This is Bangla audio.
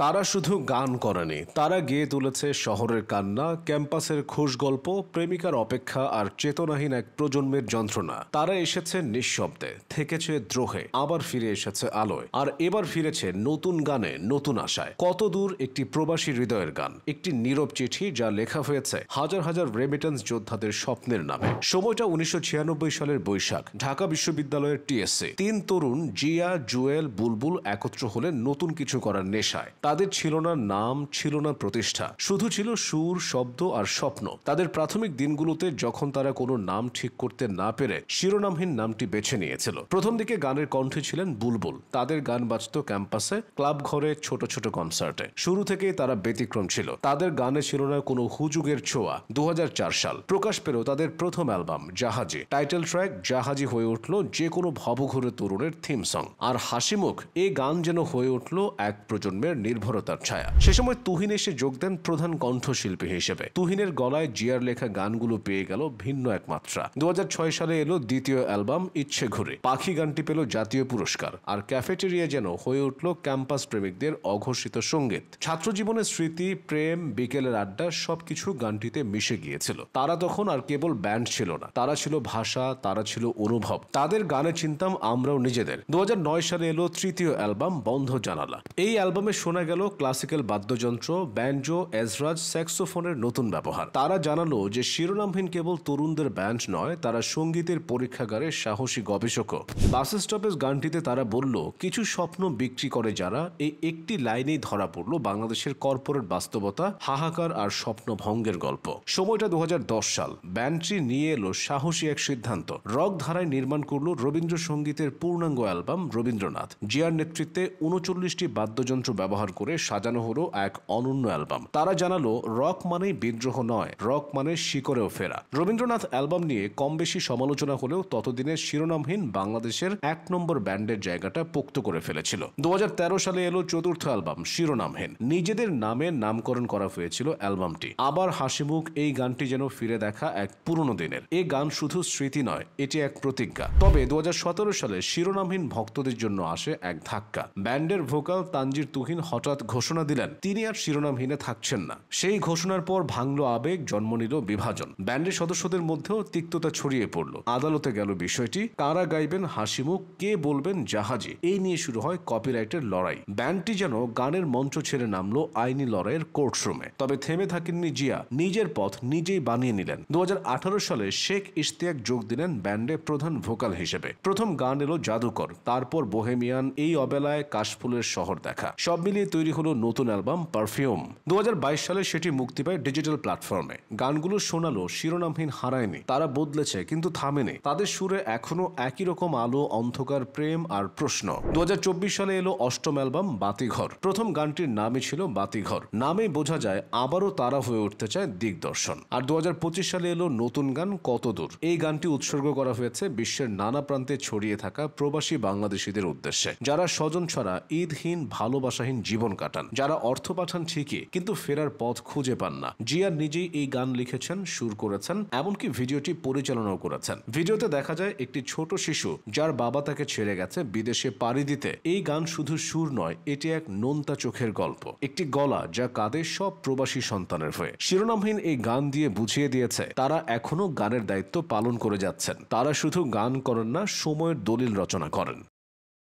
তারা শুধু গান করেনি, তারা গেয়ে তুলেছে শহরের কান্না, ক্যাম্পাসের খোশ গল্প, প্রেমিকার অপেক্ষা আর চেতনাহীন এক প্রজন্মের যন্ত্রণা। তারা এসেছে নিঃশব্দে, থেকেছে দ্রোহে, আবার ফিরে এসেছে আলোয়, আর এবার ফিরেছে নতুন গানে, নতুন আশায়। কত দূর একটি প্রবাসী হৃদয়ের গান, একটি নীরব চিঠি যা লেখা হয়েছে হাজার হাজার রেমিটেন্স যোদ্ধাদের স্বপ্নের নামে। সময়টা 1996 সালের বৈশাখ, ঢাকা বিশ্ববিদ্যালয়ের টিএসসি। 3 তরুণ জিয়া, জুয়েল, বুলবুল একত্র হলেন নতুন কিছু করার নেশায়। তাদের ছিল না নাম, ছিল না প্রতিষ্ঠা, শুধু ছিল সুর, শব্দ আর স্বপ্ন। তাদের প্রাথমিক দিনগুলোতে যখন তারা কোনো নাম ঠিক করতে না পেরে শিরোনামহীন নামটি বেছে নিয়েছিল। প্রথম দিকে গানের কণ্ঠে ছিলেন বুলবুল। তাদের গান বাজত ক্যাম্পাসে, ক্লাব ঘরে, ছোট ছোট কনসার্টে। শুরু থেকেই তারা ব্যতিক্রম ছিল। তাদের গানে ছিল না কোনো হুজুগের ছোঁয়া। 2004 সাল প্রকাশ পেল তাদের প্রথম অ্যালবাম জাহাজি। টাইটেল ট্র্যাক জাহাজি হয়ে উঠল যে কোনো ভবঘুরে তরুণের থিম সং। আর হাসিমুখ এই গান যেন হয়ে উঠল এক প্রজন্মের নির্ভরতার ছায়া। সে সময় তুহিন এসে যোগ দেন প্রধান কণ্ঠশিল্পী হিসেবে। তুহিনের গলায় জিয়ার লেখা গানগুলো পেয়ে গেল ভিন্ন এক মাত্রা। 2006 সালে এলো দ্বিতীয় অ্যালবাম ইচ্ছে ঘুরে। পাখি গানটি পেল জাতীয় পুরস্কার। আর ক্যাফেটেরিয়া যেন হয়ে উঠল ক্যাম্পাস প্রেমিকদের অঘোষিত সঙ্গীত। ছাত্র জীবনের স্মৃতি, প্রেম, বিকেলের আড্ডা সবকিছু গানটিতে মিশে গিয়েছিল। তারা তখন আর কেবল ব্যান্ড ছিল না, তারা ছিল ভাষা, তারা ছিল অনুভব। তাদের গানে চিনতাম আমরাও নিজেদের। 2009 সালে এলো তৃতীয় অ্যালবাম বন্ধ জানালা। এই অ্যালবামে শোনা গেল ক্লাসিক্যাল বাদ্যযন্ত্র, ব্যান্ডো, এজরাজ, স্যাক্সোফোনের নতুন ব্যবহার। তারা জানালো যে শিরোনামহীন কেবল তরুণদের ব্যান্ড নয়, তারা সঙ্গীতের পরীক্ষাগারের সাহসী গবেষকও। বাস স্টপেজ গানটিতে তারা বলল, কিছু স্বপ্ন বিক্রি করে যারা, এই একটি লাইনেই ধরা পড়ল বাংলাদেশের কর্পোরেট বাস্তবতা, হাহাকার আর স্বপ্ন ভঙ্গের গল্প। সময়টা 2010 সাল। ব্যান্ডটি নিয়ে এলো সাহসী এক সিদ্ধান্ত। রক ধারায় নির্মাণ করল রবীন্দ্রসঙ্গীতের পূর্ণাঙ্গ অ্যালবাম রবীন্দ্রনাথ। জিয়ার নেতৃত্বে 39টি বাদ্যযন্ত্র ব্যবহার করে সাজানো হলো এক অনন্য অ্যালবাম। তারা জানালো, রক মানেই বিদ্রোহ নয়, রক মানে শিকড়েও ফেরা। রবীন্দ্রনাথ অ্যালবাম নিয়ে কম বেশি সমালোচনা হলেও ততদিনের শিরোনামহীন বাংলাদেশের 1 নম্বর ব্যান্ডের জায়গাটা পোক্ত করে ফেলেছিল। 2013 সালে এলো চতুর্থ অ্যালবাম শিরোনামহীন। নিজেদের নামে নামকরণ করা হয়েছিল অ্যালবামটি। আবার হাসিমুখ এই গানটি যেন ফিরে দেখা এক পুরনো দিনের। এই গান শুধু স্মৃতি নয়, এটি এক প্রতিজ্ঞা। তবে 2017 সালে শিরোনামহীন ভক্তদের জন্য আসে এক ধাক্কা। ব্যান্ডের ভোকাল তানজির তুহিন হঠাৎ ঘোষণা দিলেন তিনি আর শিরোনামহীনে থাকছেন না। সেই ঘোষণার পর ভাঙলো আবেগ, জন্ম নিল বিভাজন। ব্যান্ডের সদস্যদের মধ্যেও তিক্ততা ছড়িয়ে পড়ল। আদালতে গেল বিষয়টি, কারা গাইবেন হাসিমুখ, কে বলবেন জাহাজি, এই নিয়ে শুরু হয় কপিরাইটের লড়াই। ব্যান্ডটি যেন গানের মঞ্চ ছেড়ে নামলো আইনি লড়াইয়ের কোর্টরুমে। তবে থেমে থাকেননি জিয়া, নিজের পথ নিজেই বানিয়ে নিলেন। 2018 সালে শেখ ইশতিয়াক যোগ দিলেন ব্যান্ডে প্রধান ভোকাল হিসেবে। প্রথম গান এলো জাদুকর, তারপর বোহেমিয়ান, এই অবেলায়, কাশফুলের শহর দেখা। সব মিলিয়ে তৈরি হলো নতুন অ্যালবাম পারফিউম। 2022 সালে সেটি মুক্তি পায় ডিজিটাল প্ল্যাটফর্মে। গানগুলো শোনালো শিরোনামহীন হারায়নি, তারা বদলেছে কিন্তু থামেনি। তাদের সুরে এখনো একই রকম আলো, অন্ধকার, প্রেম আর প্রশ্ন। 2024 সালে এলো অষ্টম অ্যালবাম বাতিঘর। প্রথম গানটির নামই ছিল বাতিঘর। নামেই বোঝা যায় আবারও তারা হয়ে উঠতে চায় দিগদর্শন। আর 2025 সালে এলো নতুন গান কত দূর। এই গানটি উৎসর্গ করা হয়েছে বিশ্বের নানা প্রান্তে ছড়িয়ে থাকা প্রবাসী বাংলাদেশিদের উদ্দেশ্যে, যারা স্বজন ছাড়া ঈদহীন, ভালোবাসাহীন জীবন কাটান, যারা অর্থ পাঠান ঠিকই কিন্তু ফেরার পথ খুঁজে পান না। জিয়া নিজেই এই গান লিখেছেন, সুর করেছেন, এমনকি ভিডিওটি পরিচালনাও করেছেন। ভিডিওতে দেখা যায় একটি ছোট শিশু যার বাবা তাকে ছেড়ে গেছে বিদেশে পাড়ি দিতে। এই গান শুধু সুর নয়, এটি এক নোনতা চোখের গল্প, একটি গলা যা কাঁদে সব প্রবাসী সন্তানের হয়ে। শিরোনামহীন এই গান দিয়ে বুঝিয়ে দিয়েছে তারা এখনো গানের দায়িত্ব পালন করে যাচ্ছেন। তারা শুধু গান করেন না, সময়ের দলিল রচনা করেন।